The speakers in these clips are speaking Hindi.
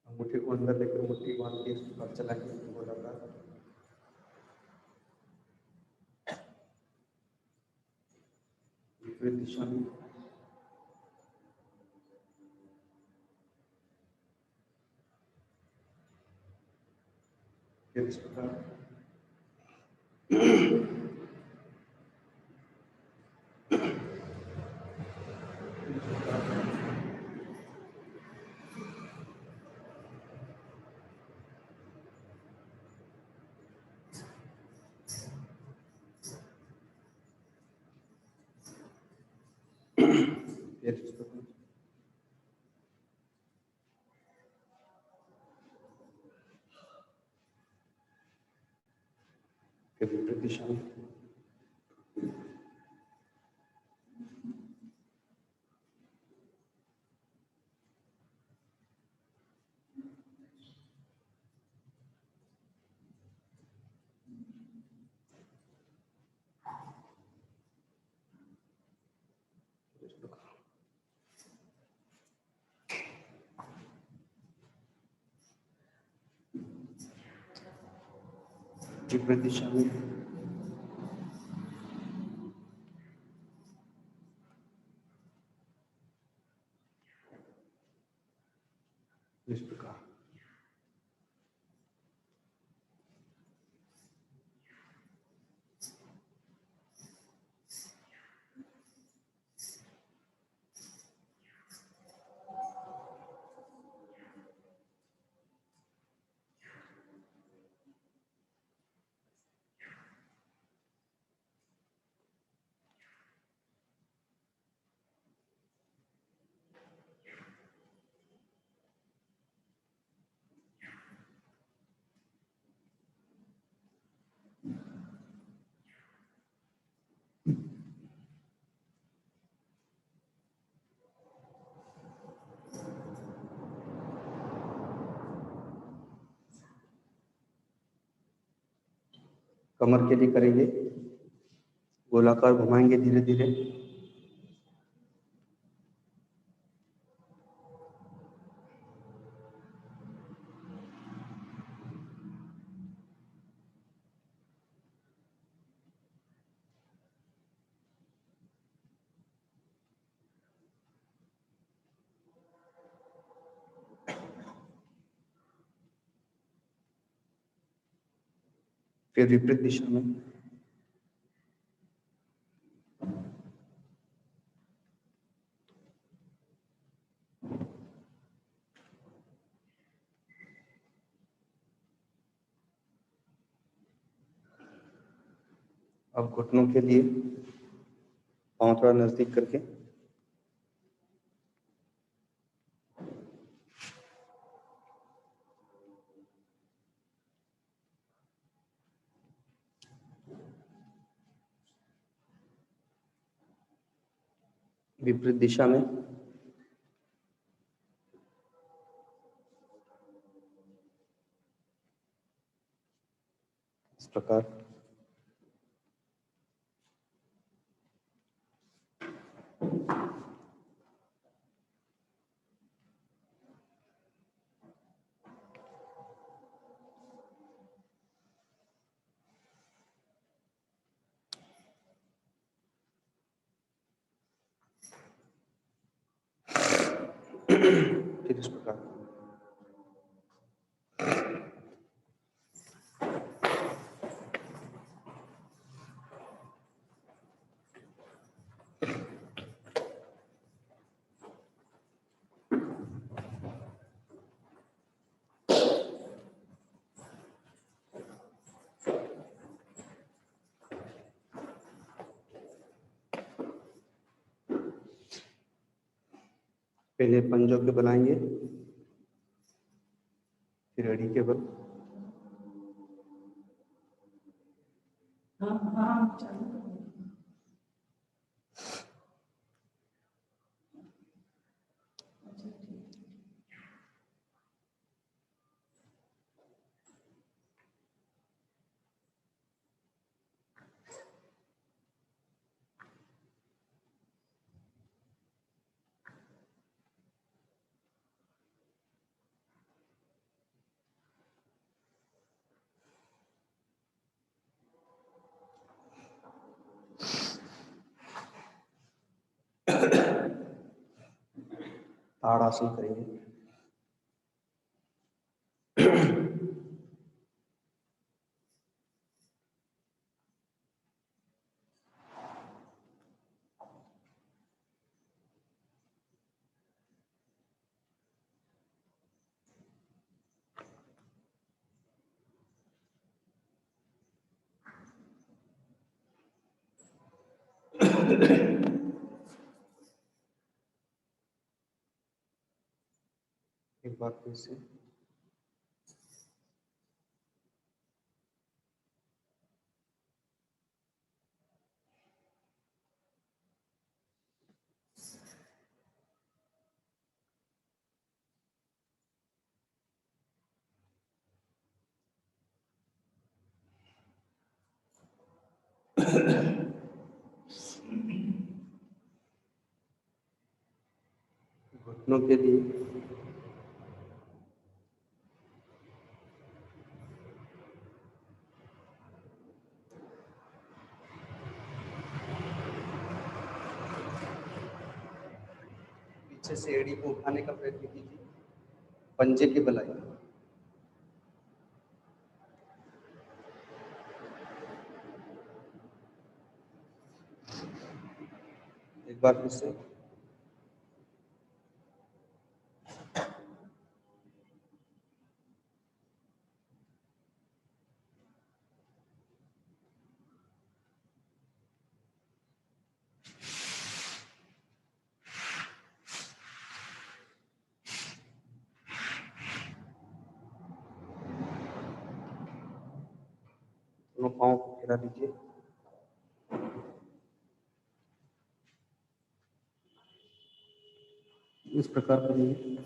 अंगूठे को अंदर लेकर मुट्ठी बांध के और चलाइए गोलाकार। विपरीत दिशा में फिर इस प्रकार विपरीत दिशा में विपरीत दिशा में इस प्रकार कमर के लिए करेंगे, गोलाकार घुमाएंगे धीरे धीरे। फिर विपरीत दिशा में अब घुटनों के लिए पांव थोड़ा नजदीक करके विपरीत दिशा में इस प्रकार फिर इस प्रकार पहले पंजों के बनाएंगे, फिर अड़ी के बल। ताड़ासन करेंगे। एक बार फिर से घुटनों के लिए पीछे से एड़ी को उठाने का प्रयत्न कीजिए, पंजे के बल आइए। एक बार फिर से दोनों पाँव को फैला लीजिए। इस प्रकार करिए।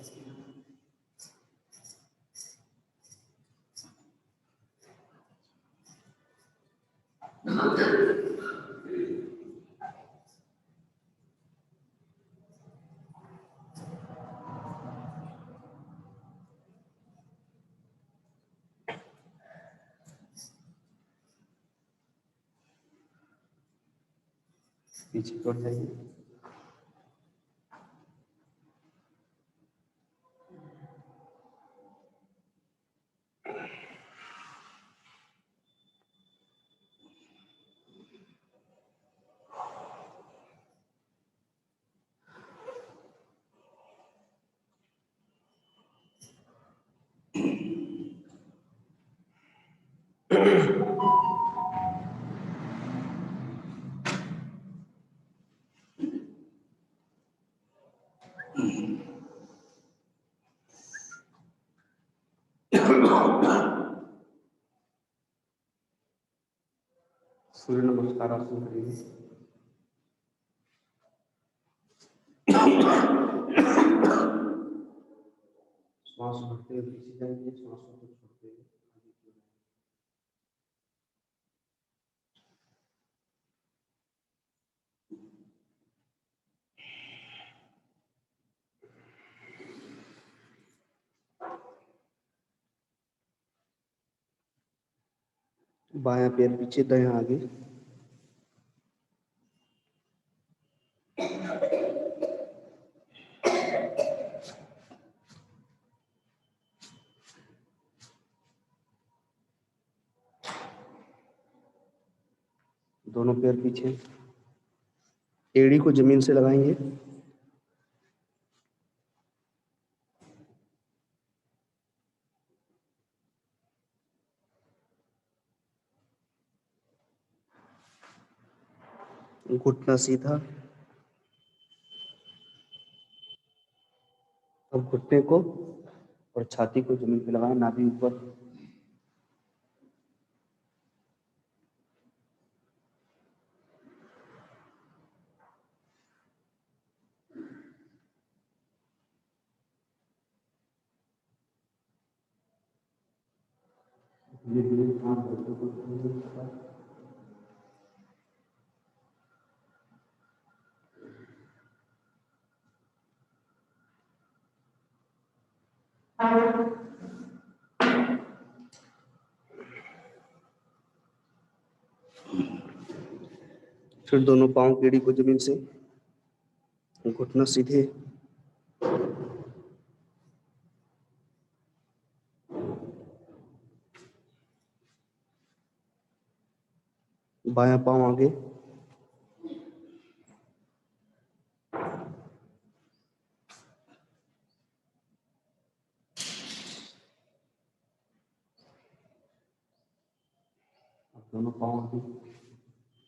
पीछे की ओर जाइए। सूर्य नमस्कार आसन करिए। श्वास भरते हुए पीछे जाएंगे, श्वासों को छोड़ते हुए आगे की ओर जाएंगे। बायां पैर पीछे, दायां आगे। दोनों पैर पीछे, एड़ी को जमीन से लगाएंगे। घुटना सीधा। अब घुटने को और छाती को जमीन पे लगाएं, नाभि ऊपर। फिर दोनों पांव की एड़ी को जमीन से, घुटना सीधे। बायां पांव आगे। दोनों पांव आगे,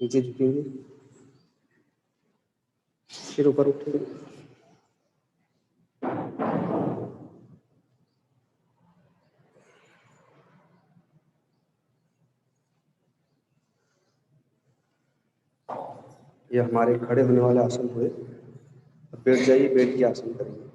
नीचे झुकेंगे, फिर ऊपर उठेंगे। ये हमारे खड़े होने वाले आसन हुए। अब बैठ जाइए, बैठ के आसन करेंगे।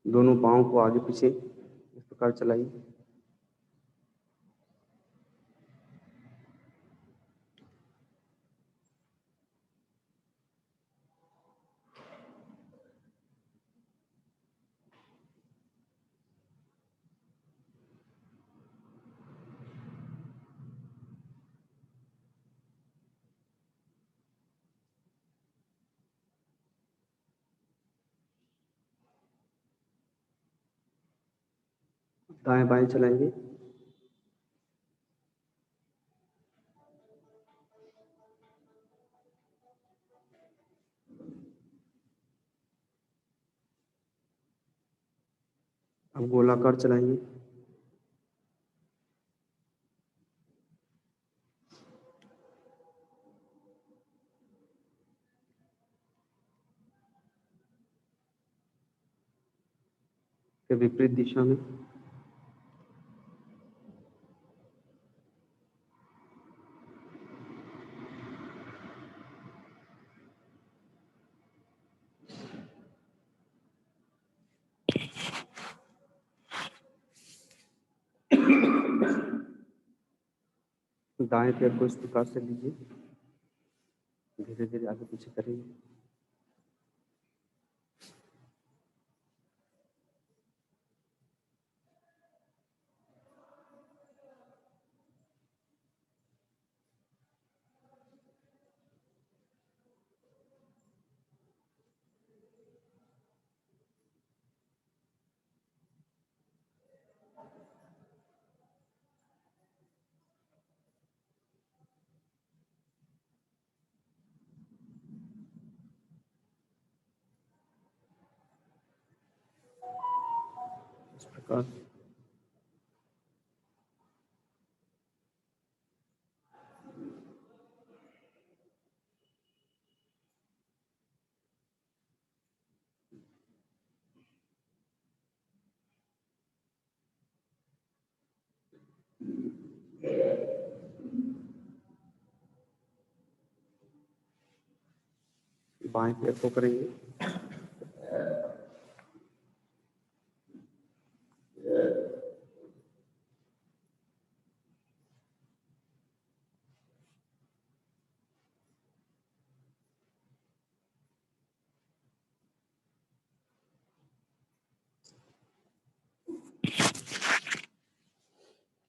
दोनों पांव को आगे पीछे इस प्रकार चलाइए। दाएं बाएं चलाएंगे। अब गोलाकार चलाएंगे। फिर विपरीत दिशा में। दाएं पैर को इस प्रकार से लीजिए, धीरे धीरे आगे पीछे करेंगे। इस प्रकार बाएं पैर को करेंगे।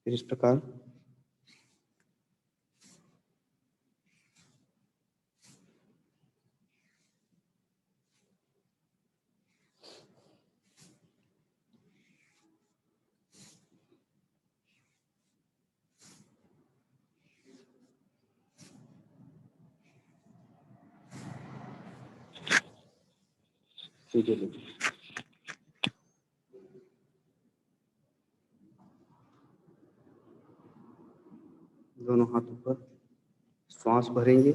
फिर इस प्रकार सीधे लीजिए। दोनों हाथ ऊपर, श्वास भरेंगे,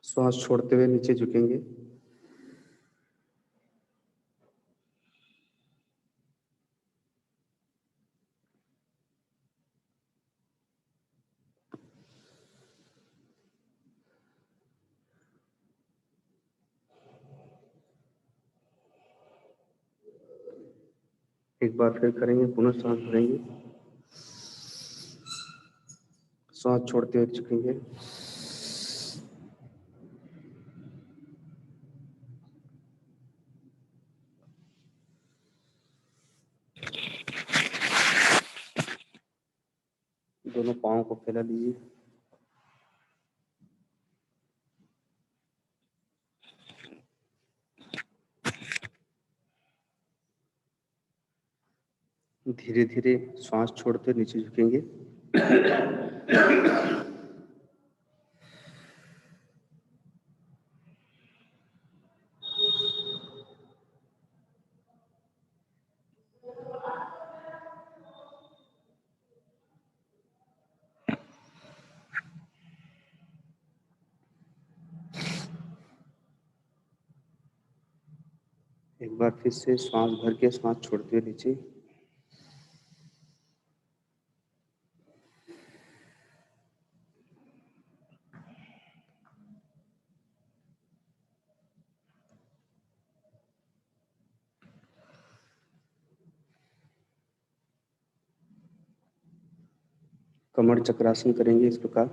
श्वास छोड़ते हुए नीचे झुकेंगे। एक बार फिर करेंगे, पुनः सांस भरेंगे, सांस छोड़ते हुए झुकेंगे। दोनों पाँव को फैला लीजिए। धीरे धीरे श्वास छोड़ते नीचे झुकेंगे। एक बार फिर से श्वास भर के श्वास छोड़ते हुए नीचे। कमर चक्रासन करेंगे इस प्रकार।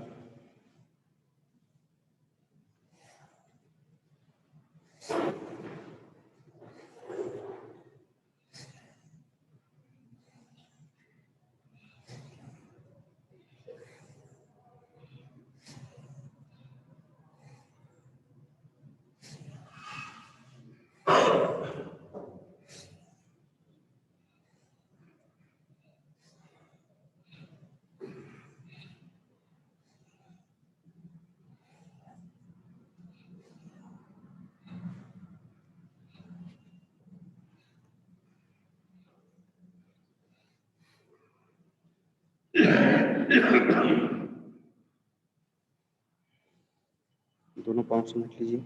दोनों पाँव समेट लीजिए।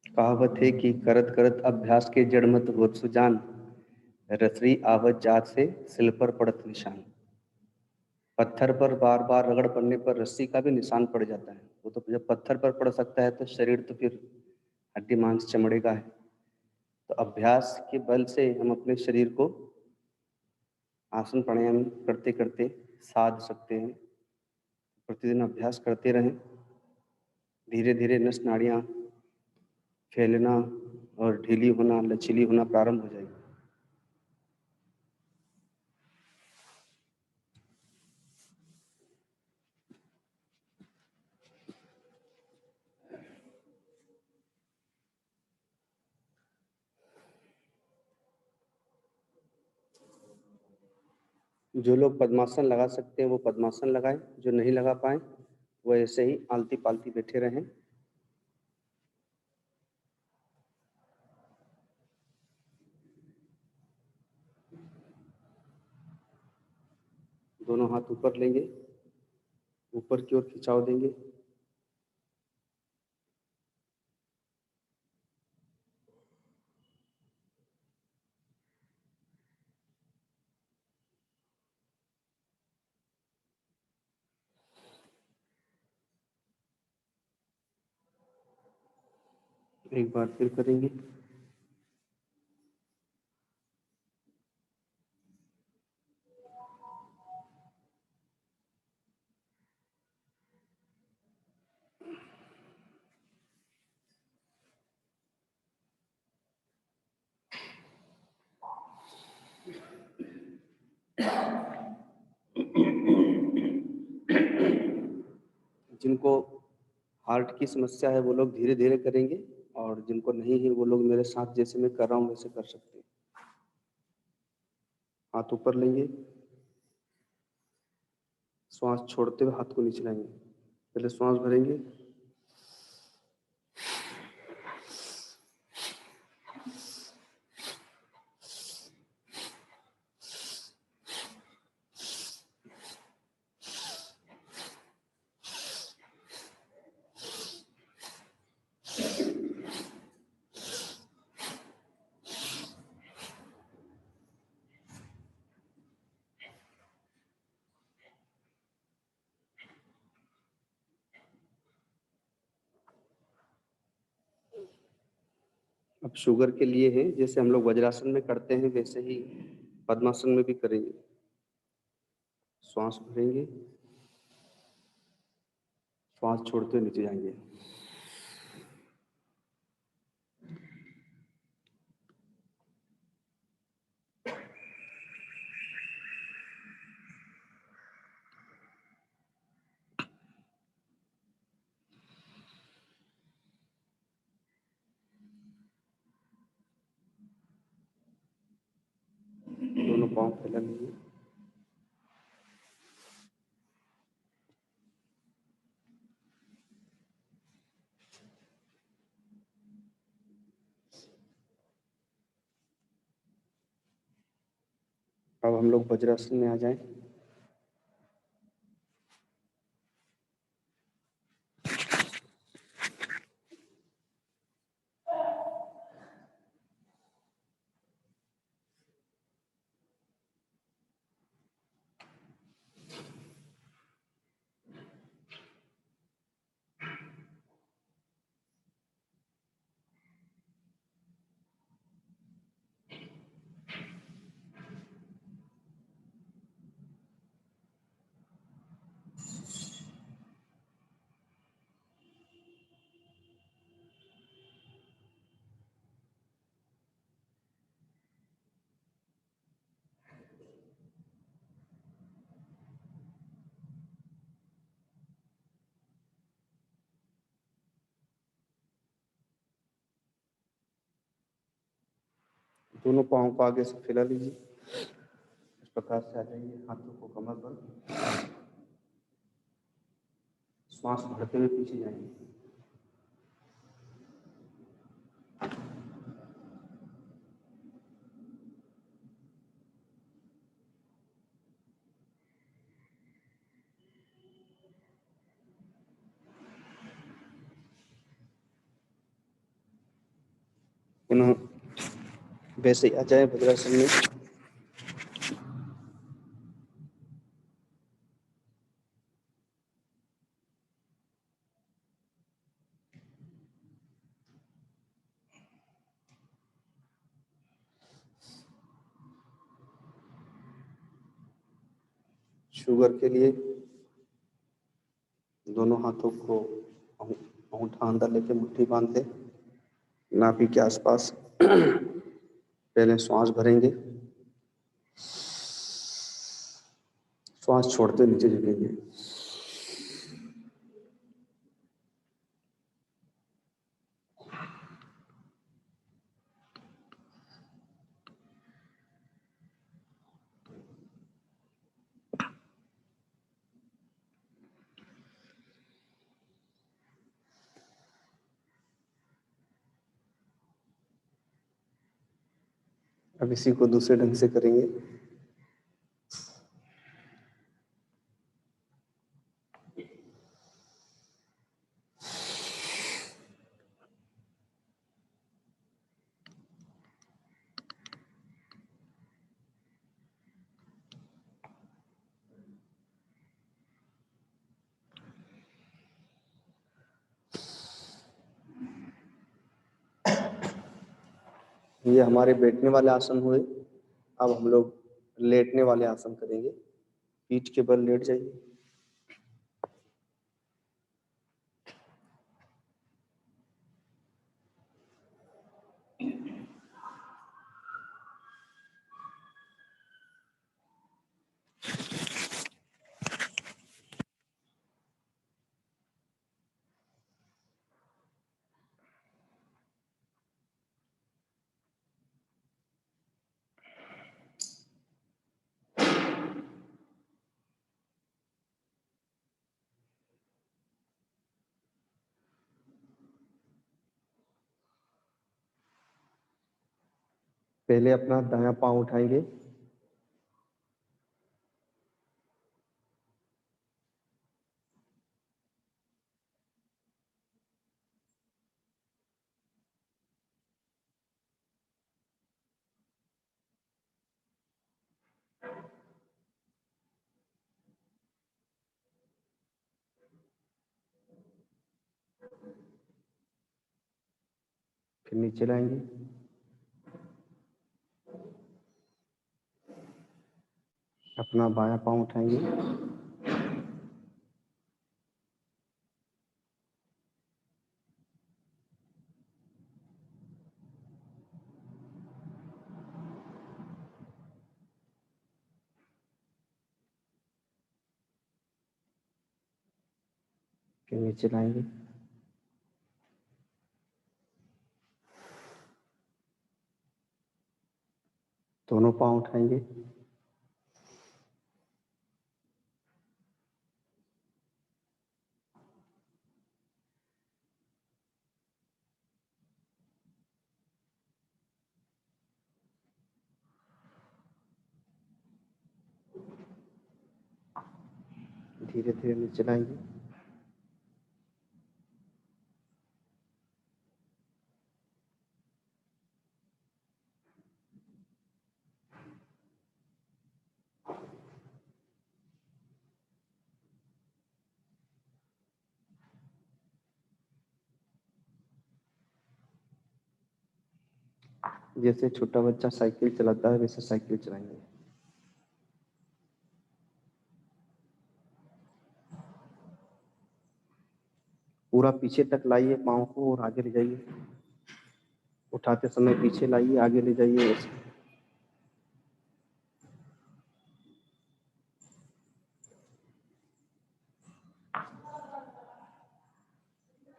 कहावत है कि करत करत अभ्यास के जड़ मत होत सुजान, रसरी आवत जात से सिल पर पड़त निशान। पत्थर पर बार बार रगड़ पड़ने पर रस्सी का भी निशान पड़ जाता है। वो तो जब पत्थर पर पड़ सकता है तो शरीर तो फिर हड्डी मांस चमड़े का है। तो अभ्यास के बल से हम अपने शरीर को आसन प्राणायाम करते करते साध सकते हैं। प्रतिदिन अभ्यास करते रहें। धीरे धीरे नस नाड़ियाँ फैलना और ढीली होना, लचीली होना प्रारंभ हो जाएगी। जो लोग पद्मासन लगा सकते हैं वो पद्मासन लगाएं, जो नहीं लगा पाए वो ऐसे ही आलती पालती बैठे रहें। दोनों हाथ ऊपर लेंगे, ऊपर की ओर खिंचाव देंगे। एक बार फिर करेंगे। जिनको हार्ट की समस्या है वो लोग धीरे धीरे करेंगे, और जिनको नहीं है वो लोग मेरे साथ जैसे मैं कर रहा हूँ वैसे कर सकते हैं। हाथ ऊपर लेंगे, श्वास छोड़ते हुए हाथ को नीचे लाएंगे। पहले श्वास भरेंगे, अब शुगर के लिए है, जैसे हम लोग वज्रासन में करते हैं वैसे ही पद्मासन में भी करेंगे। श्वास भरेंगे, श्वास छोड़ते हुए नीचे जाएंगे। दोनों पांव फैला लीजिए। अब हम लोग वज्रासन में आ जाएं। दोनों पाँव को आगे से फैला लीजिए। इस प्रकार से आ जाइए, हाथों को कमर पर, श्वास भरते हुए पीछे जाएंगे। पुनः वैसे ही आ जाए वज्रासन में। शुगर के लिए दोनों हाथों को अंगूठा अंदर लेके मुट्ठी बांधते नाभि के आसपास। पहले श्वास भरेंगे, श्वास छोड़ते नीचे झुकेंगे। अब इसी को दूसरे ढंग से करेंगे। ये हमारे बैठने वाले आसन हुए। अब हम लोग लेटने वाले आसन करेंगे। पीठ के बल लेट जाइए। पहले अपना दायां पांव उठाएंगे, फिर नीचे लाएंगे, अपना बायां पांव उठाएंगे, फिर नीचे लाएंगे, दोनों पांव उठाएंगे, धीरे धीरे नीचे लाएंगे, जैसे छोटा बच्चा साइकिल चलाता है वैसे साइकिल चलाएंगे। पूरा पीछे तक लाइए पाँव को और आगे ले जाइए, उठाते समय पीछे लाइए, आगे ले जाइए।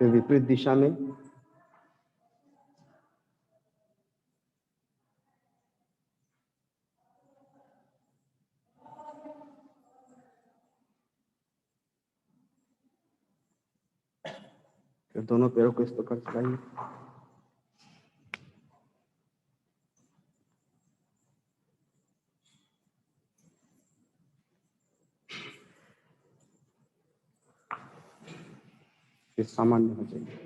फिर विपरीत दिशा में फिर दोनों पैरों को इस प्रकार चलाइए। फिर सामान्य हो जाएंगे।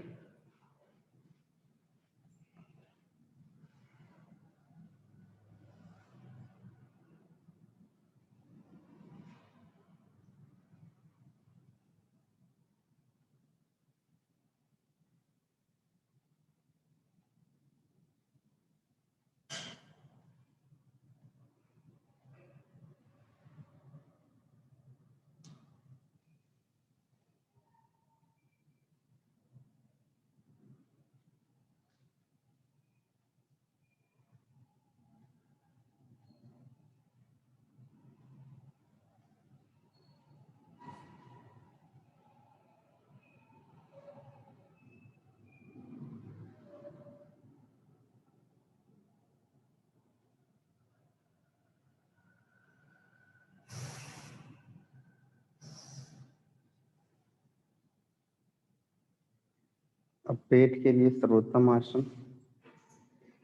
अब पेट के लिए सर्वोत्तम आसन,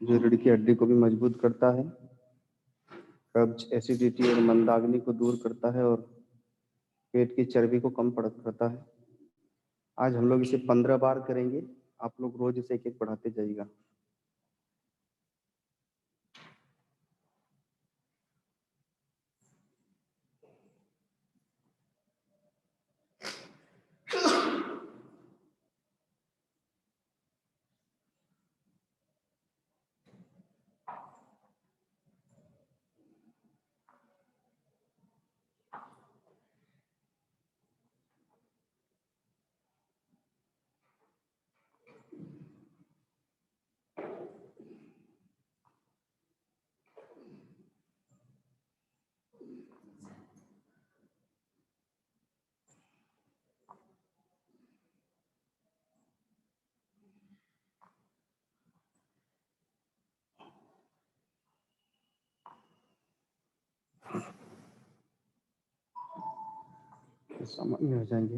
जो रीढ़ की हड्डी को भी मजबूत करता है, कब्ज, एसिडिटी और मंदाग्नि को दूर करता है और पेट की चर्बी को कम करता है। आज हम लोग इसे 15 बार करेंगे। आप लोग रोज इसे एक एक बढ़ाते जाइएगा। सामान्य हो जाएंगे।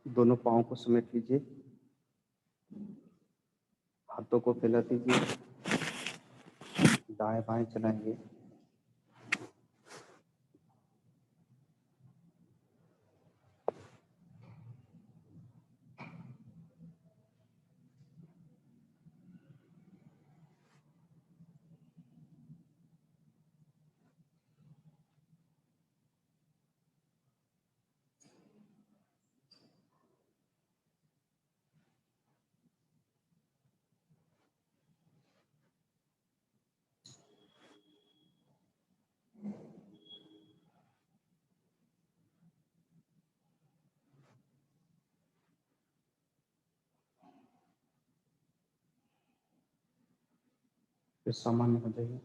दोनों पाँव को समेट लीजिए, हाथों को फैला दीजिए, दाएं बाएं चलाएंगे। फिर सामान्य हो जाइए।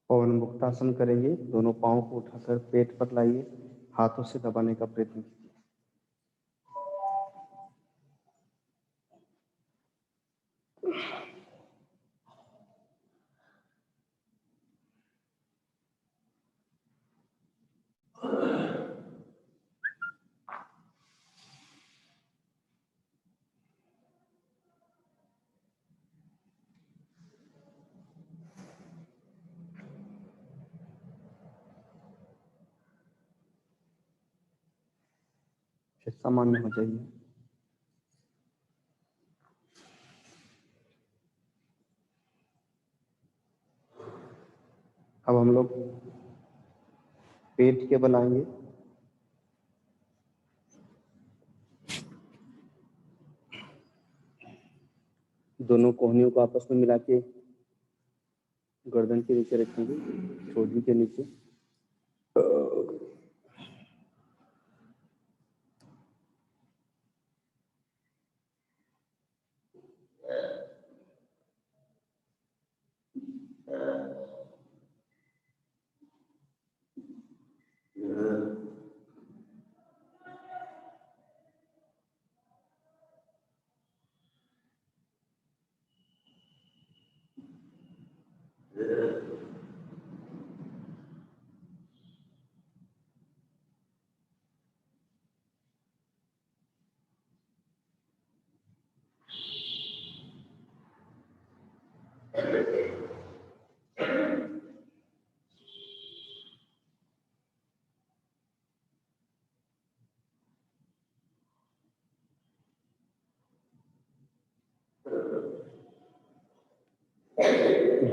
पवन मुक्तासन करेंगे। दोनों पाँव को उठाकर पेट पर लाइए, हाथों से दबाने का प्रयत्न कीजिए। फिर सामान्य हो जाइए। अब हम लोग पेट के बल आएंगे। दोनों कोहनियों को आपस में मिला के गर्दन के नीचे रखेंगे, ठोड़ी के नीचे।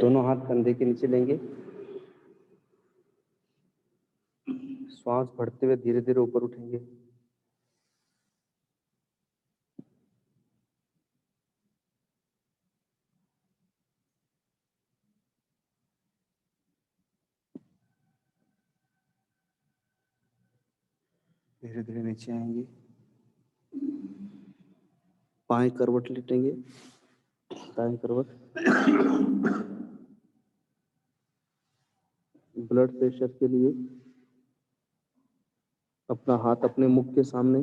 दोनों हाथ कंधे के नीचे लेंगे। श्वास भरते हुए धीरे धीरे ऊपर उठेंगे। धीरे धीरे नीचे आएंगे। बाएं करवट लेटेंगे, दाएं करवट। ब्लड प्रेशर के लिए अपना हाथ अपने मुख के सामने,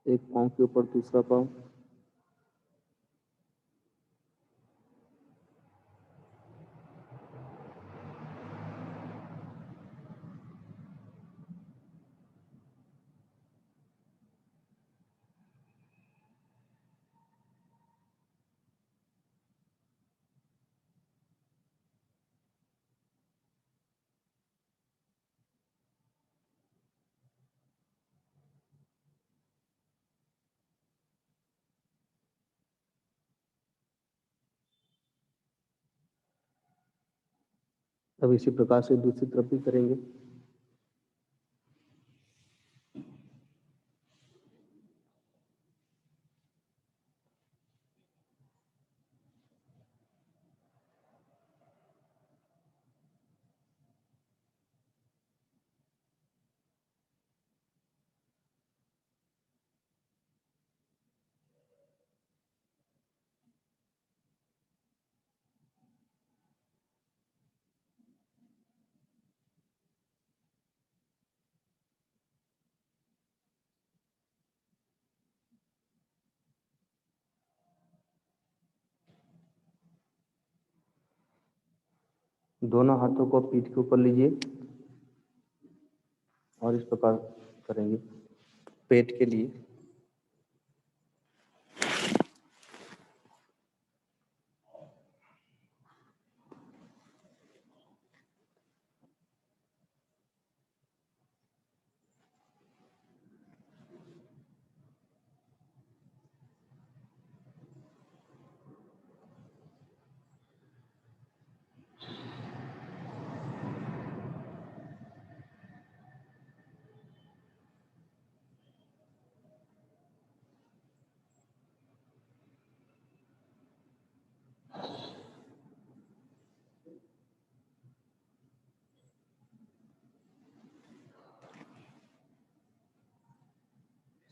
एक पांव के ऊपर दूसरा पांव। अब इसी प्रकार से दूसरी तरफ भी करेंगे। दोनों हाथों को पीठ के ऊपर लीजिए और इस प्रकार करेंगे पेट के लिए।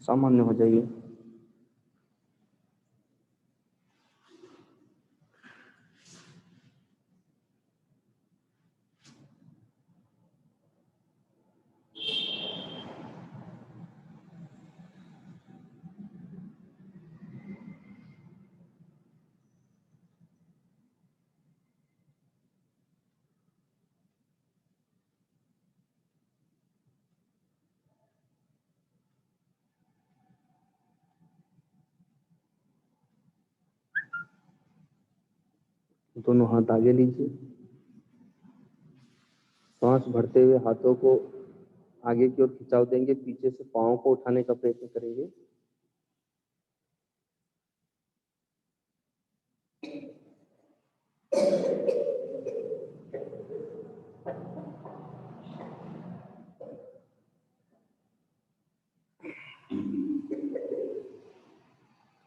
सामान्य हो जाइए। दोनों हाथ आगे लीजिए। सांस भरते हुए हाथों को आगे की ओर खिंचाव देंगे, पीछे से पांव को उठाने का प्रयत्न करेंगे।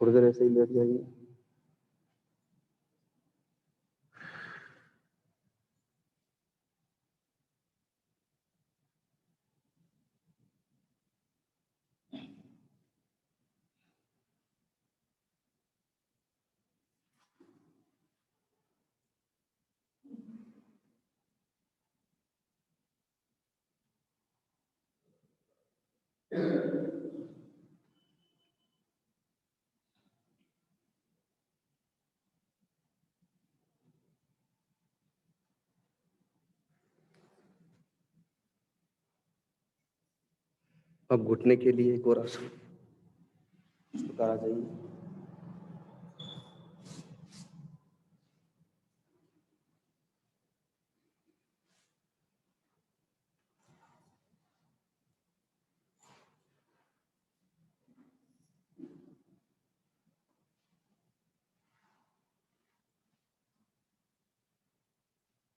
थोड़ी देर ऐसे ही लेट जाइए। अब घुटने के लिए एक और आसन, इस प्रकार आ जाइए।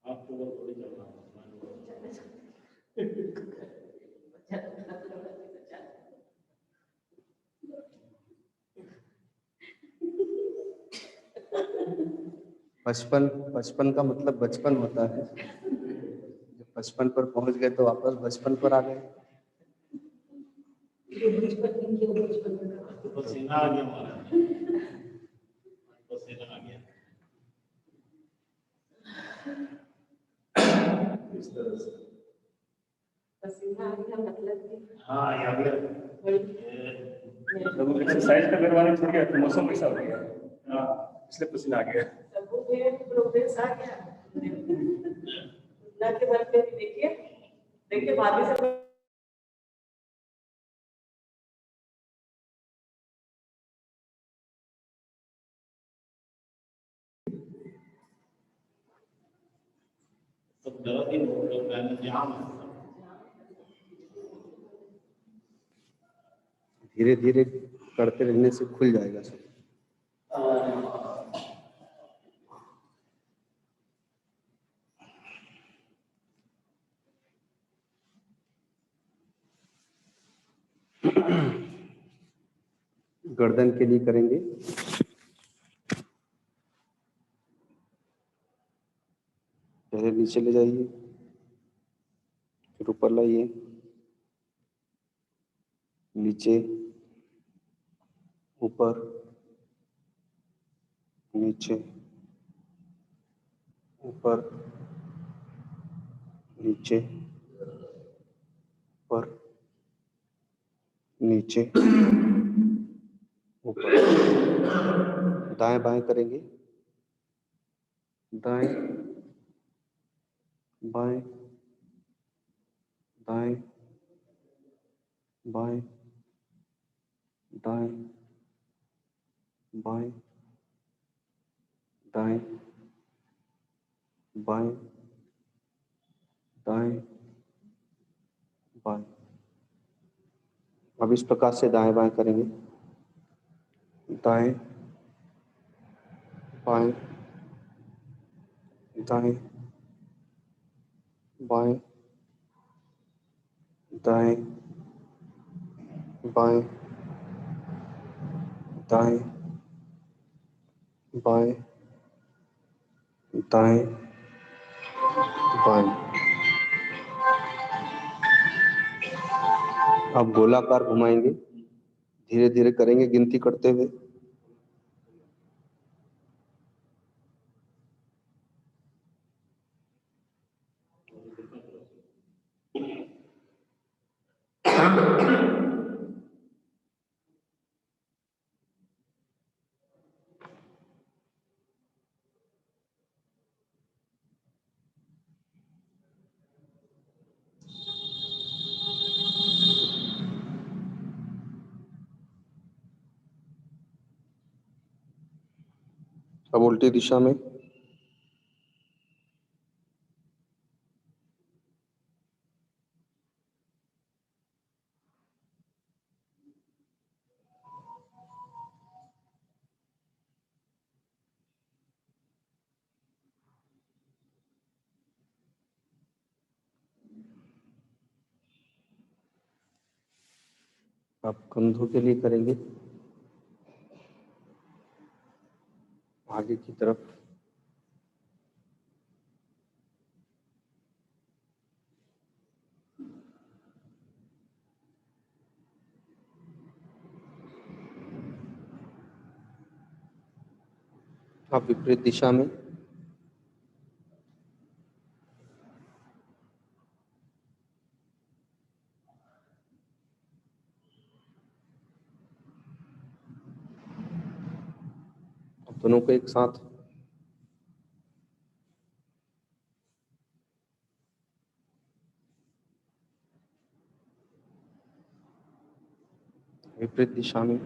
आपको थोड़ी चलना बचपन का मतलब बचपन होता है। जब बचपन पर पहुंच गए तो वापस बचपन पर आ गए। पसीना आ गया हमारा, पसीना आ गया इस तरह से। पसीना आ गया मतलब हाँ आ गया। जब एक्सरसाइज का करवाने छूट गया तो मौसम कैसा हो गया, हाँ इसलिए पसीना आ गया। सबको प्रोग्रेस आ गया ना के बारे में देखिए देखिए बाद में सब धीरे धीरे करते रहने से खुल जाएगा सब। गर्दन के लिए करेंगे। पहले नीचे ले जाइए, फिर ऊपर लाइए, नीचे, ऊपर, नीचे, ऊपर, नीचे, ऊपर, नीचे, ऊपर। दाएं बाएं करेंगे, दाएं बाएं, दाएं बाएं, दाएं बाएं, दाएं बाएं, दाएं बाएं। अब इस प्रकार से दाएं बाएं करेंगे, दाएं बाएं, दाएं बाएं, दाएं बाएं, दाएं बाएं, दाएं बाएं। अब गोलाकार घुमाएंगे, धीरे धीरे करेंगे गिनती करते हुए। अब उल्टी दिशा में, अब कंधों के लिए करेंगे, आगे की तरफ। अब विपरीत दिशा में, अब दोनों को एक साथ। विपरीत दिशा में,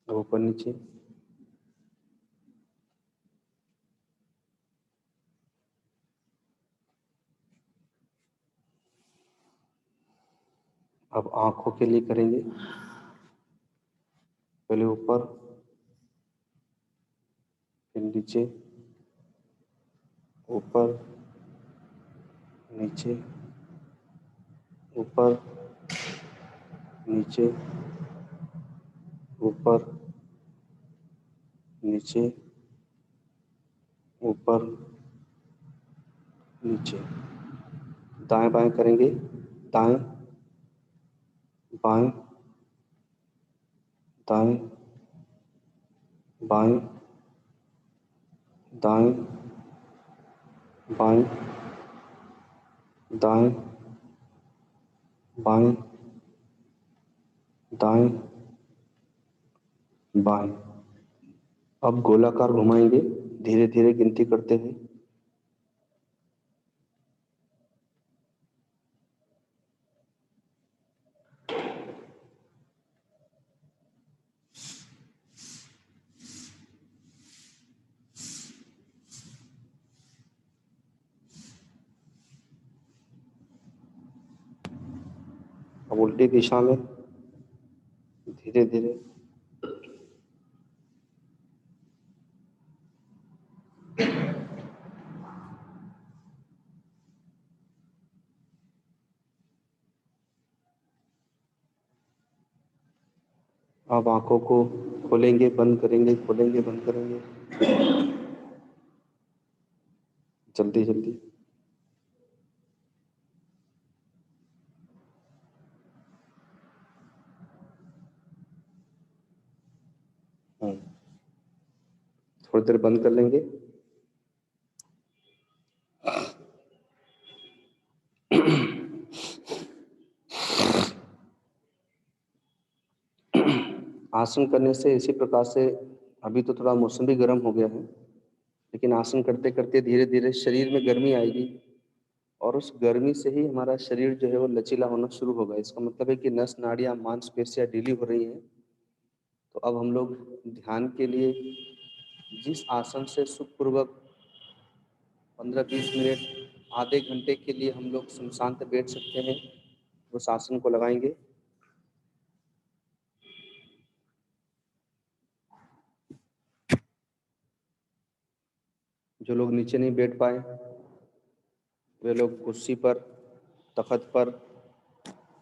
अब ऊपर नीचे, अब आंखों के लिए करेंगे, पहले ऊपर, फिर नीचे, ऊपर, नीचे, ऊपर, नीचे, ऊपर, नीचे, ऊपर, नीचे। दाएं बाएं करेंगे, दाएं बाएं, दाएं बाएं, दाएं बाएं, दाएं बाएं, दाएं बाएं। अब गोलाकार घुमाएंगे, धीरे धीरे गिनती करते हुए। अब उल्टी दिशा में धीरे धीरे, अब आंखों को खोलेंगे, बंद करेंगे, खोलेंगे, बंद करेंगे, जल्दी जल्दी। थोड़ी देर बंद कर लेंगे। आसन करने से इसी प्रकार से, अभी तो थोड़ा मौसम भी गर्म हो गया है, लेकिन आसन करते करते धीरे धीरे शरीर में गर्मी आएगी और उस गर्मी से ही हमारा शरीर जो है वो लचीला होना शुरू होगा। इसका मतलब है कि नस नाड़ियां मांसपेशियां ढीली हो रही हैं। तो अब हम लोग ध्यान के लिए जिस आसन से सुखपूर्वक 15-20 मिनट, आधे घंटे के लिए हम लोग शांत बैठ सकते हैं, उस आसन को लगाएंगे। जो लोग नीचे नहीं बैठ पाए वे लोग कुर्सी पर, तख्त पर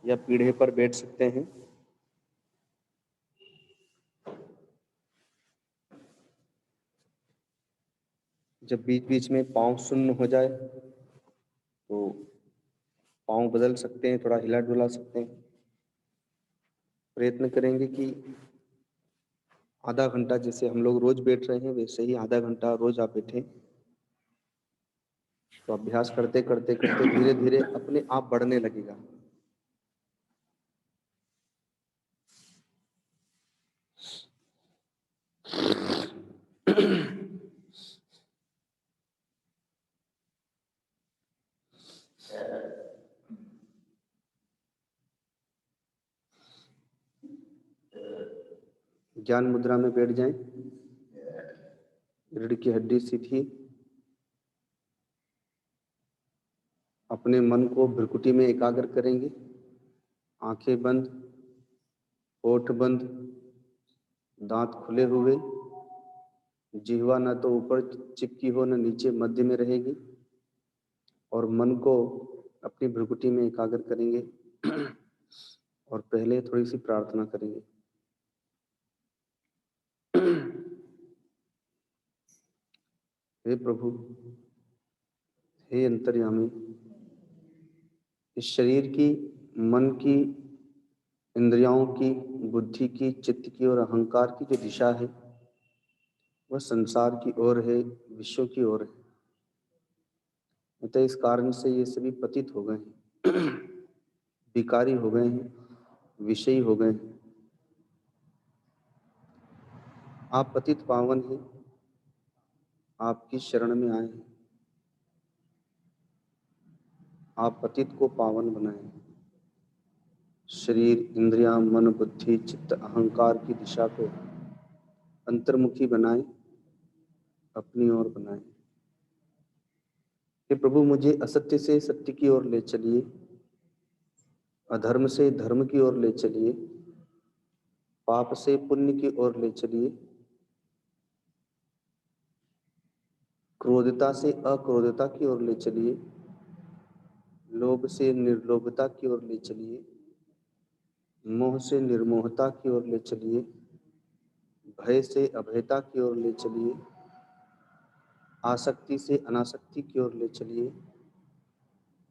या पीढ़े पर बैठ सकते हैं। जब बीच बीच में पाँव शून्य हो जाए तो पाँव बदल सकते हैं, थोड़ा हिला डुला सकते हैं। प्रयत्न करेंगे कि आधा घंटा, जैसे हम लोग रोज बैठ रहे हैं वैसे ही आधा घंटा रोज आप बैठें। तो अभ्यास करते करते करते धीरे धीरे अपने आप बढ़ने लगेगा। ज्ञान मुद्रा में बैठ जाएं। रीढ़ की हड्डी सीधी, अपने मन को भ्रुकुटी में एकाग्र करेंगे। आंखें बंद, होठ बंद, दांत खुले हुए, जिह्वा न तो ऊपर चिपकी हो न नीचे, मध्य में रहेगी और मन को अपनी भ्रुकुटी में एकाग्र करेंगे। और पहले थोड़ी सी प्रार्थना करेंगे। हे प्रभु, हे अंतर्यामी, इस शरीर की, मन की, इंद्रियों की, बुद्धि की, चित्त की और अहंकार की जो दिशा है वह संसार की ओर है, विश्व की ओर है। अतः इस कारण से ये सभी पतित हो गए हैं, विकारी हो गए हैं, विषयी हो गए हैं। आप पतित पावन हैं, आपकी शरण में आए हैं। आप पतित को पावन बनाएं। शरीर, इंद्रियां, मन, बुद्धि, चित्त, अहंकार की दिशा को अंतर्मुखी बनाएं, अपनी ओर बनाएं। हे प्रभु, मुझे असत्य से सत्य की ओर ले चलिए, अधर्म से धर्म की ओर ले चलिए, पाप से पुण्य की ओर ले चलिए, क्रोधता से अक्रोधता की ओर ले चलिए, लोभ से निर्लोभता की ओर ले चलिए, मोह से निर्मोहता की ओर ले चलिए, भय से अभयता की ओर ले चलिए, आसक्ति से अनासक्ति की ओर ले चलिए,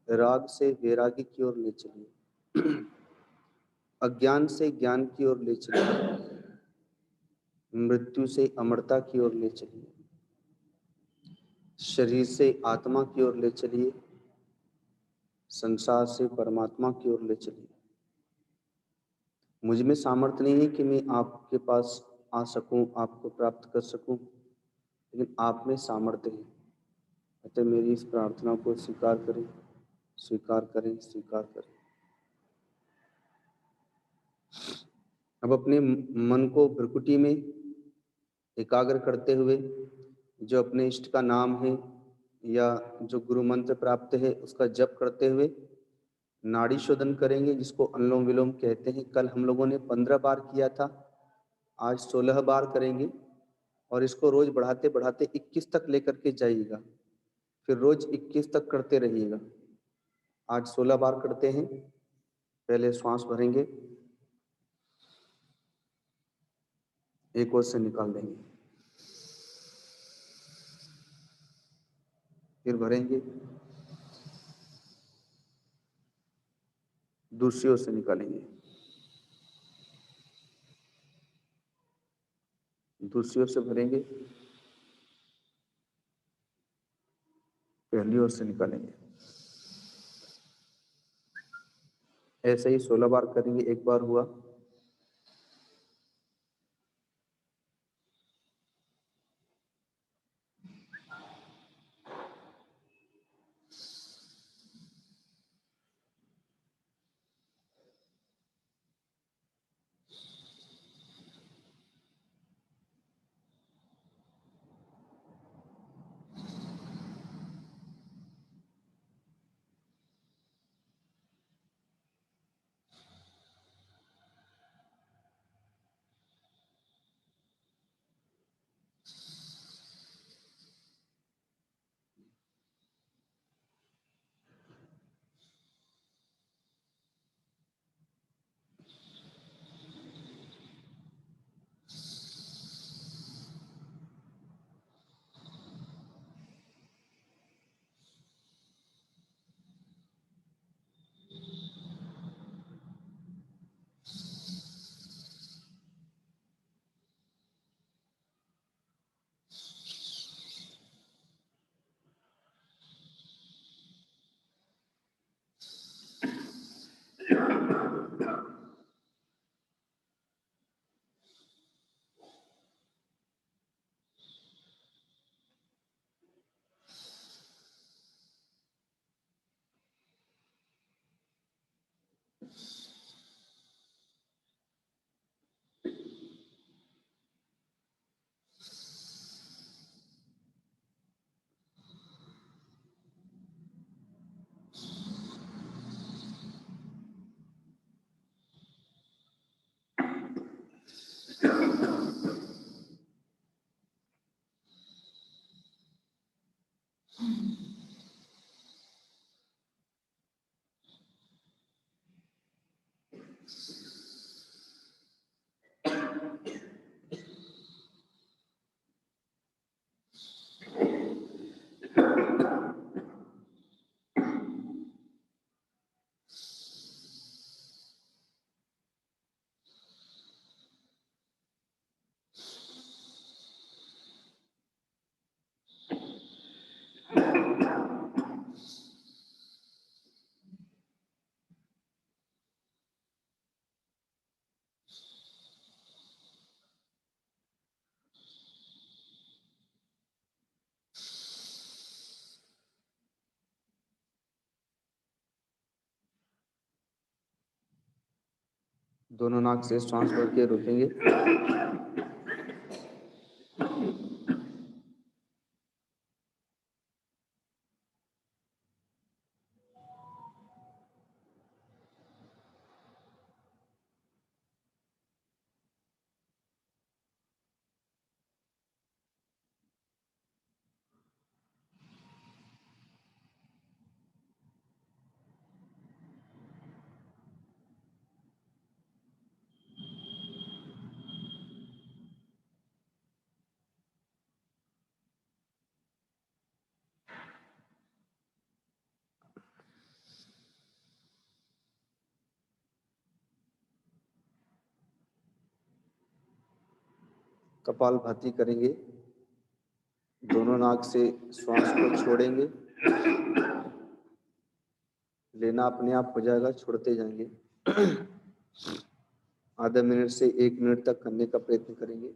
राग से वैरागी की ओर ले चलिए, अज्ञान से ज्ञान की ओर ले चलिए, मृत्यु से अमरता की ओर ले चलिए, शरीर से आत्मा की ओर ले चलिए, संसार से परमात्मा की ओर ले चलिए। मुझ में सामर्थ्य नहीं है कि मैं आपके पास आ सकूं, आपको प्राप्त कर सकूं, लेकिन आप में सामर्थ्य है। अतः मेरी इस प्रार्थना को स्वीकार करें, स्वीकार करें, स्वीकार करें। अब अपने मन को भ्रुकुटी में एकाग्र करते हुए, जो अपने इष्ट का नाम है या जो गुरु मंत्र प्राप्त है उसका जप करते हुए नाड़ी शोधन करेंगे, जिसको अनुलोम विलोम कहते हैं। कल हम लोगों ने 15 बार किया था, आज 16 बार करेंगे और इसको रोज बढ़ाते बढ़ाते 21 तक लेकर के जाइएगा, फिर रोज 21 तक करते रहिएगा। आज 16 बार करते हैं। पहले श्वास भरेंगे, एक ओर से निकाल देंगे, फिर भरेंगे, दूसरी ओर से निकालेंगे, दूसरी ओर से भरेंगे, पहली ओर से निकालेंगे। ऐसे ही 16 बार करेंगे। एक बार हुआ, दोनों नाक से श्वास भर के रोकेंगे। कपालभाति करेंगे। दोनों नाक से श्वास को छोड़ेंगे, लेना अपने आप हो जाएगा, छोड़ते जाएंगे। आधा मिनट से 1 मिनट तक करने का प्रयत्न करेंगे।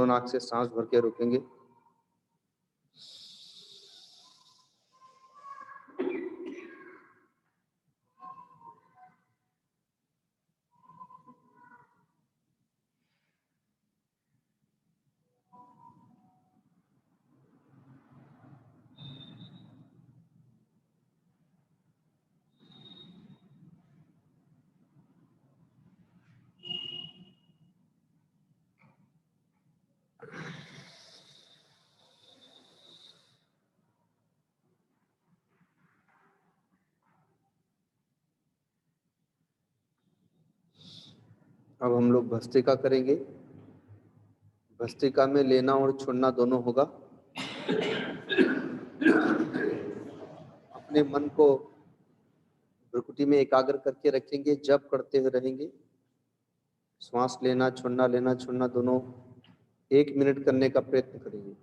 दोनों नाक से सांस भर के रोकेंगे। अब हम लोग भस्त्रिका करेंगे। भस्त्रिका में लेना और छोड़ना दोनों होगा। अपने मन को भ्रुकुटी में एकाग्र करके रखेंगे, जप करते हुए रहेंगे। श्वास लेना छोड़ना दोनों 1 मिनट करने का प्रयत्न करेंगे।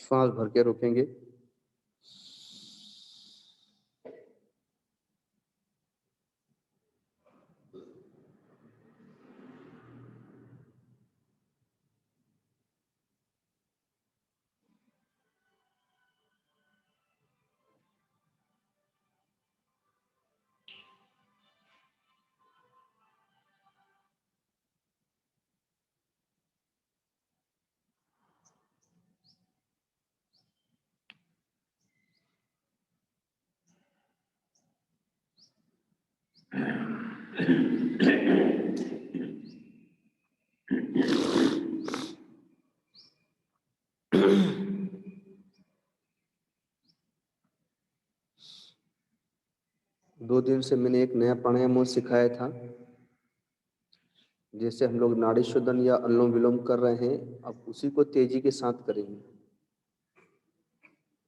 श्वास भर के रोकेंगे। दो दिन से मैंने एक नया प्राणायाम सिखाया था, जैसे हम लोग नाड़ी शोधन या अनुलोम विलोम कर रहे हैं, अब उसी को तेजी के साथ करेंगे।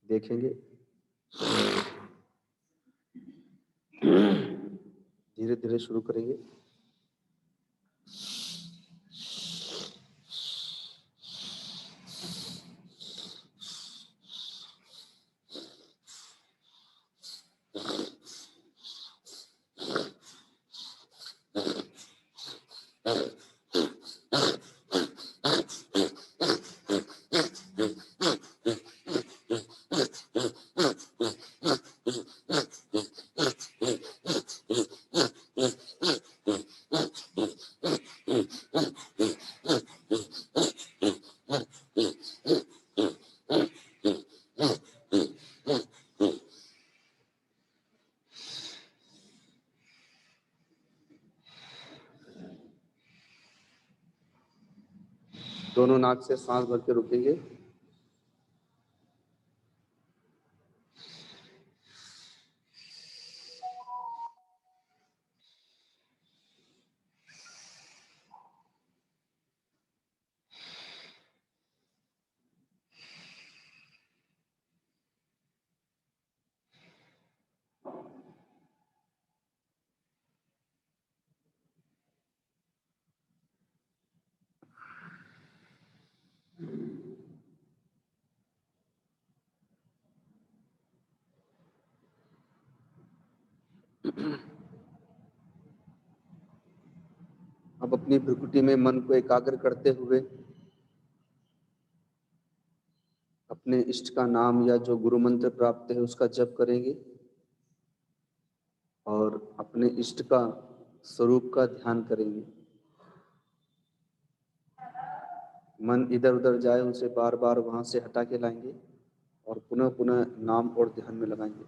देखेंगे, धीरे धीरे शुरू करेंगे। दोनों नाक से सांस भर के रुकेंगे। अब अपनी भ्रुकुटी में मन को एकाग्र करते हुए अपने इष्ट का नाम या जो गुरु मंत्र प्राप्त है उसका जप करेंगे और अपने इष्ट का स्वरूप का ध्यान करेंगे। मन इधर उधर जाए उसे बार बार वहां से हटा के लाएंगे और पुनः पुनः नाम और ध्यान में लगाएंगे।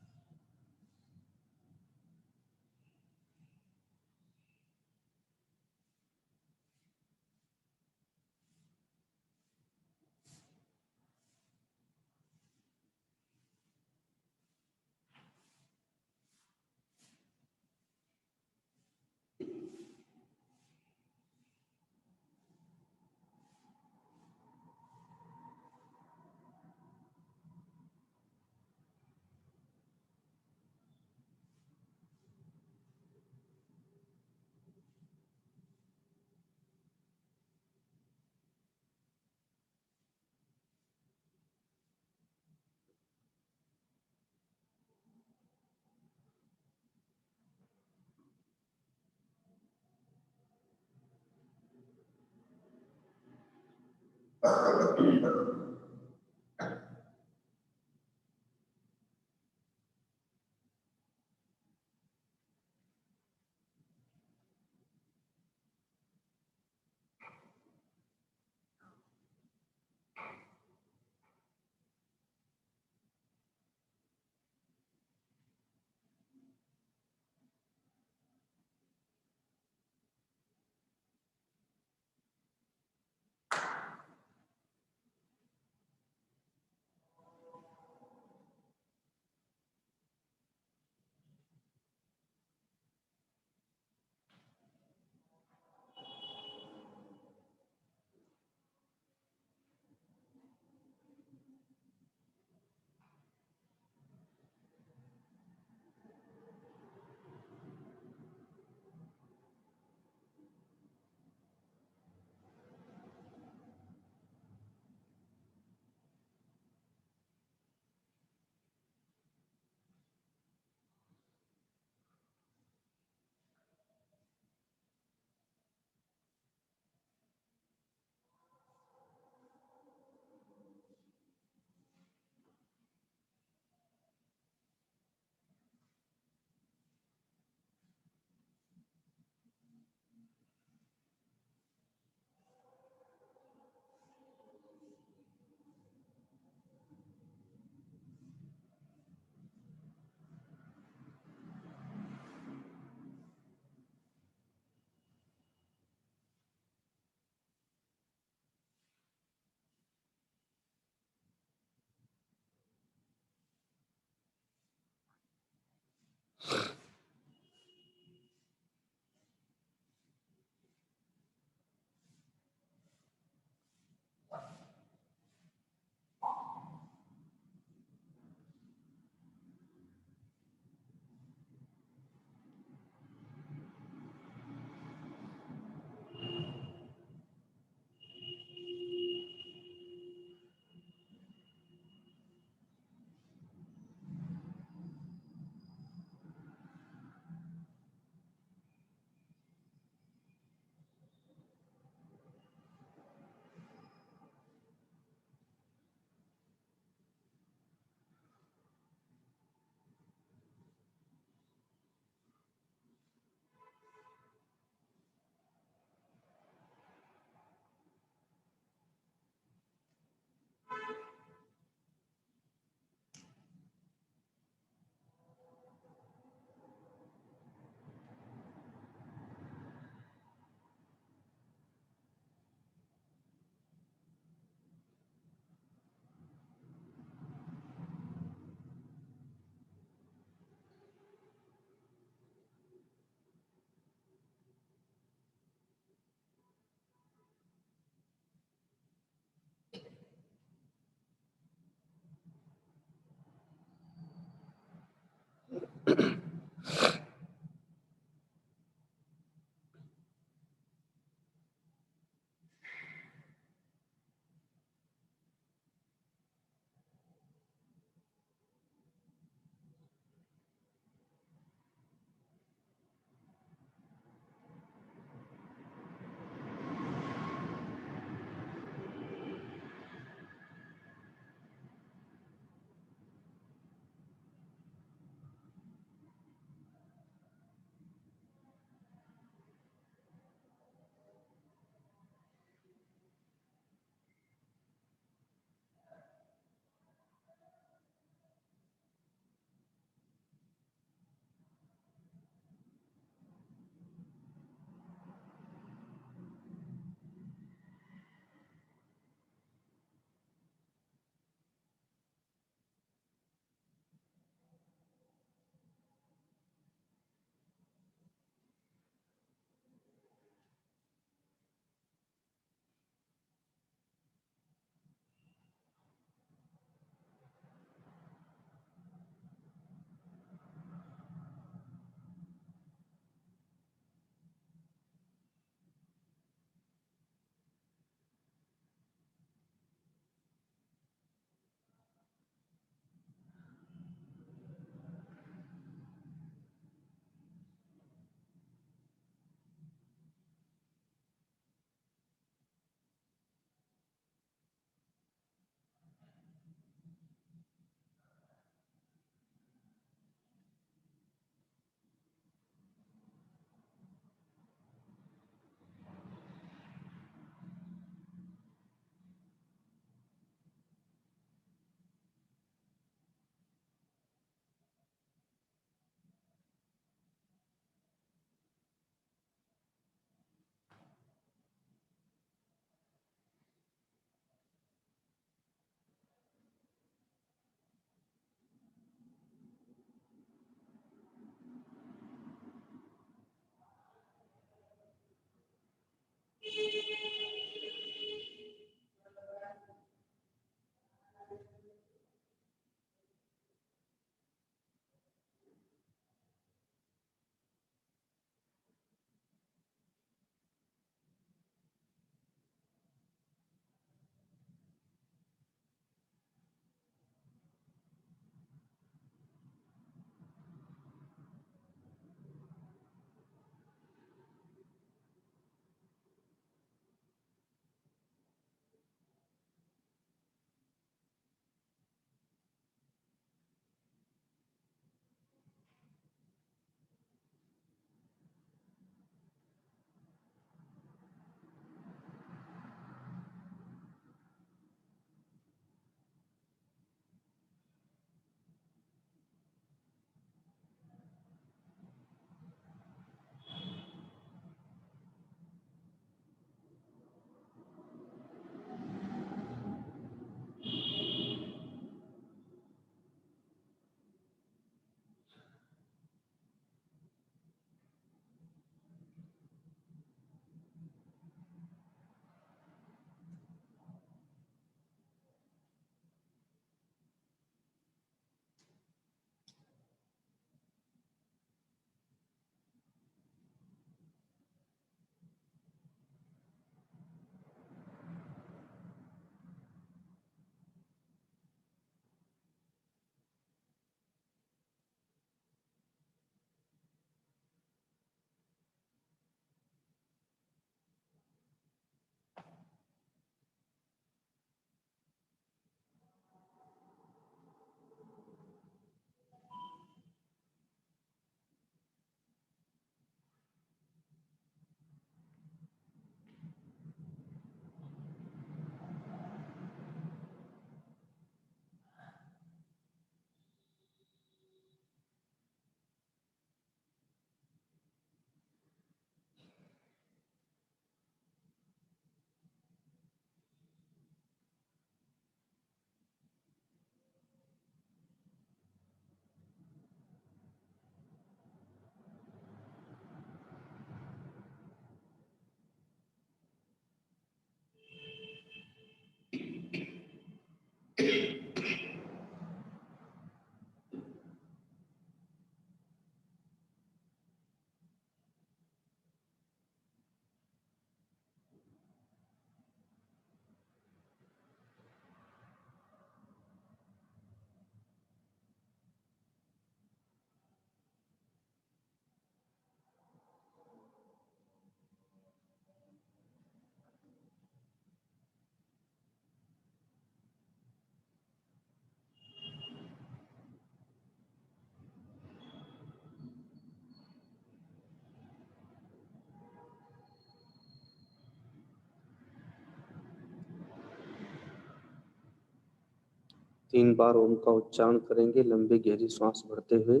3 बार ओम का उच्चारण करेंगे लंबी गहरी श्वास भरते हुए।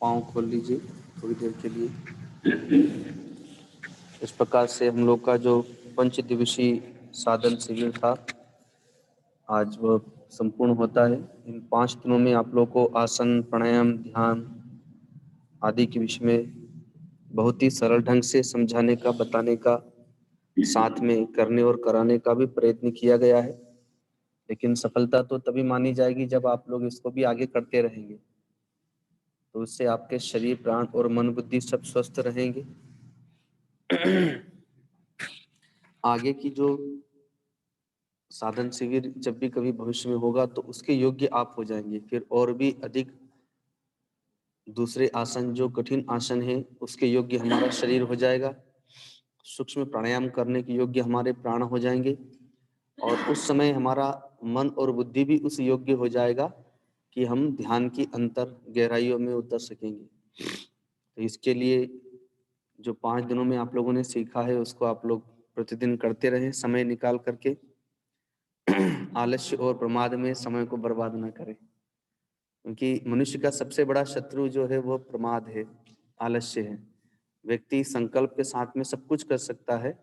पाँव खोल लीजिए थोड़ी देर के लिए। इस प्रकार से हम लोग का जो 5 दिवसीय साधन शिविर था आज वह संपूर्ण होता है। इन 5 दिनों में आप लोग को आसन, प्राणायाम, ध्यान आदि के विषय में बहुत ही सरल ढंग से समझाने का, बताने का, साथ में करने और कराने का भी प्रयत्न किया गया है। लेकिन सफलता तो तभी मानी जाएगी जब आप लोग इसको भी आगे करते रहेंगे, तो उससे आपके शरीर, प्राण और मन बुद्धि सब स्वस्थ रहेंगे। आगे की जो साधन शिविर जब भी कभी भविष्य में होगा तो उसके योग्य आप हो जाएंगे, फिर और भी अधिक दूसरे आसन जो कठिन आसन है उसके योग्य हमारा शरीर हो जाएगा, सूक्ष्म प्राणायाम करने के योग्य हमारे प्राण हो जाएंगे, और उस समय हमारा मन और बुद्धि भी उस योग्य हो जाएगा कि हम ध्यान की अंतर गहराइयों में उतर सकेंगे। तो इसके लिए जो 5 दिनों में आप लोगों ने सीखा है उसको आप लोग प्रतिदिन करते रहें, समय निकाल करके। आलस्य और प्रमाद में समय को बर्बाद ना करें, क्योंकि मनुष्य का सबसे बड़ा शत्रु जो है वो प्रमाद है, आलस्य है। व्यक्ति संकल्प के साथ में सब कुछ कर सकता है,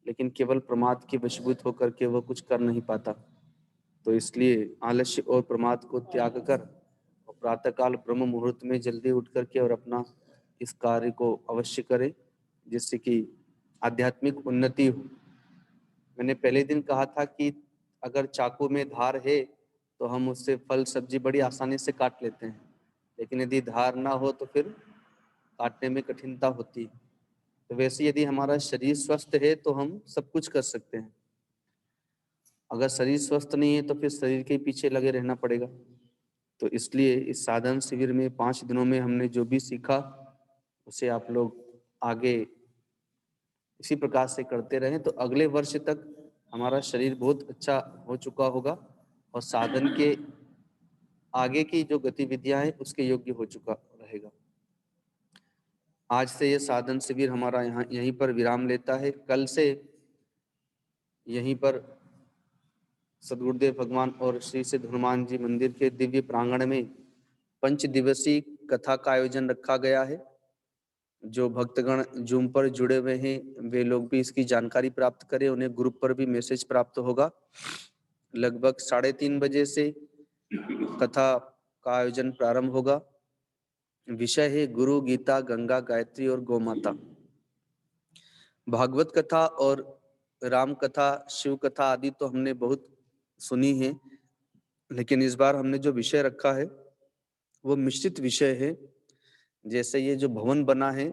लेकिन केवल प्रमाद के वशीभूत होकर के वह कुछ कर नहीं पाता। तो इसलिए आलस्य और प्रमाद को त्याग कर और प्रातःकाल ब्रह्म मुहूर्त में जल्दी उठ करके और अपना इस कार्य को अवश्य करें, जिससे कि आध्यात्मिक उन्नति हो। मैंने पहले दिन कहा था कि अगर चाकू में धार है तो हम उससे फल सब्जी बड़ी आसानी से काट लेते हैं, लेकिन यदि धार ना हो तो फिर काटने में कठिनता होती है। तो वैसे यदि हमारा शरीर स्वस्थ है तो हम सब कुछ कर सकते हैं। अगर शरीर स्वस्थ नहीं है तो फिर शरीर के पीछे लगे रहना पड़ेगा। तो इसलिए इस साधन शिविर में 5 दिनों में हमने जो भी सीखा उसे आप लोग आगे इसी प्रकार से करते रहें, तो अगले वर्ष तक हमारा शरीर बहुत अच्छा हो चुका होगा और साधन के आगे की जो गतिविधियां हैं उसके योग्य हो चुका रहेगा। आज से ये साधन शिविर हमारा यहीं पर विराम लेता है। कल से यहीं पर सदगुरुदेव भगवान और श्री सिद्ध हनुमान जी मंदिर के दिव्य प्रांगण में 5 दिवसीय कथा का आयोजन रखा गया है। जो भक्तगण जूम पर जुड़े हुए हैं वे लोग भी इसकी जानकारी प्राप्त करें, उन्हें ग्रुप पर भी मैसेज प्राप्त होगा। लगभग 3:30 बजे से कथा का आयोजन प्रारंभ होगा। विषय है गुरु, गीता, गंगा, गायत्री और गौ माता। भागवत कथा और राम कथा, शिव कथा आदि तो हमने बहुत सुनी है, लेकिन इस बार हमने जो विषय रखा है वो मिश्रित विषय है। जैसे ये जो भवन बना है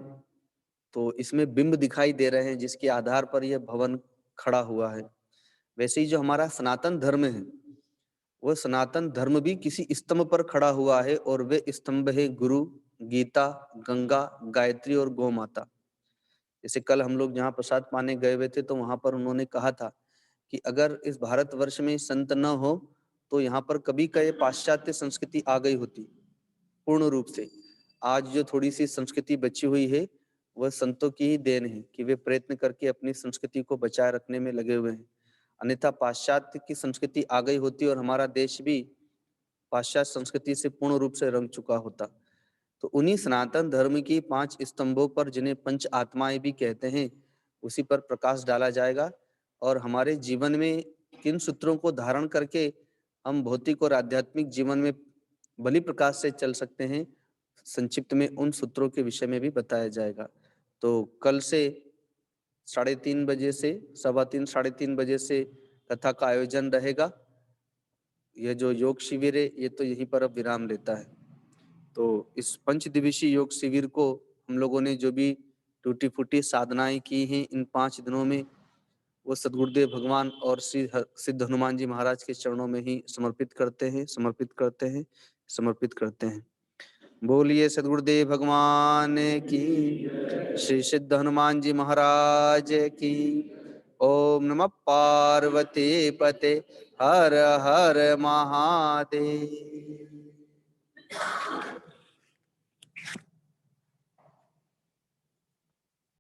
तो इसमें बिंब दिखाई दे रहे हैं जिसके आधार पर यह भवन खड़ा हुआ है। वैसे ही जो हमारा सनातन धर्म है वह सनातन धर्म भी किसी स्तंभ पर खड़ा हुआ है, और वे स्तंभ है गुरु, गीता, गंगा, गायत्री और गौ माता। जैसे कल हम लोग जहाँ प्रसाद पाने गए हुए थे तो वहां पर उन्होंने कहा था कि अगर इस भारतवर्ष में संत न हो तो यहाँ पर कभी का ये पाश्चात्य संस्कृति आ गई होती पूर्ण रूप से। आज जो थोड़ी सी संस्कृति बची हुई है वह संतों की ही देन है कि वे प्रयत्न करके अपनी संस्कृति को बचाए रखने में लगे हुए हैं। अन्यथा पाश्चात्य की संस्कृति आ गई होती और हमारा देश भी पाश्चात्य संस्कृति से पूर्ण रूप से रंग चुका होता। तो उन्हीं सनातन धर्म की 5 स्तंभों पर, जिन्हें पंच आत्माएं भी कहते हैं, उसी पर प्रकाश डाला जाएगा और हमारे जीवन में किन सूत्रों को धारण करके हम भौतिक और आध्यात्मिक जीवन में बलि प्रकाश से चल सकते हैं, संक्षिप्त में उन सूत्रों के विषय में भी बताया जाएगा। तो कल से 3:30 बजे से 3:15 3:30 बजे से कथा का आयोजन रहेगा। यह जो योग शिविर है ये तो यहीं पर अब विराम लेता है। तो इस पंच दिवसीय योग शिविर को हम लोगों ने जो भी टूटी फूटी साधनाएं की हैं इन 5 दिनों में, वो सदगुरुदेव भगवान और श्री सिद्ध हनुमान जी महाराज के चरणों में ही समर्पित करते हैं। बोलिए सदगुरुदेव भगवान की, श्री सिद्ध हनुमान जी महाराज की। ओम नमः पार्वती पते, हर हर महादेव।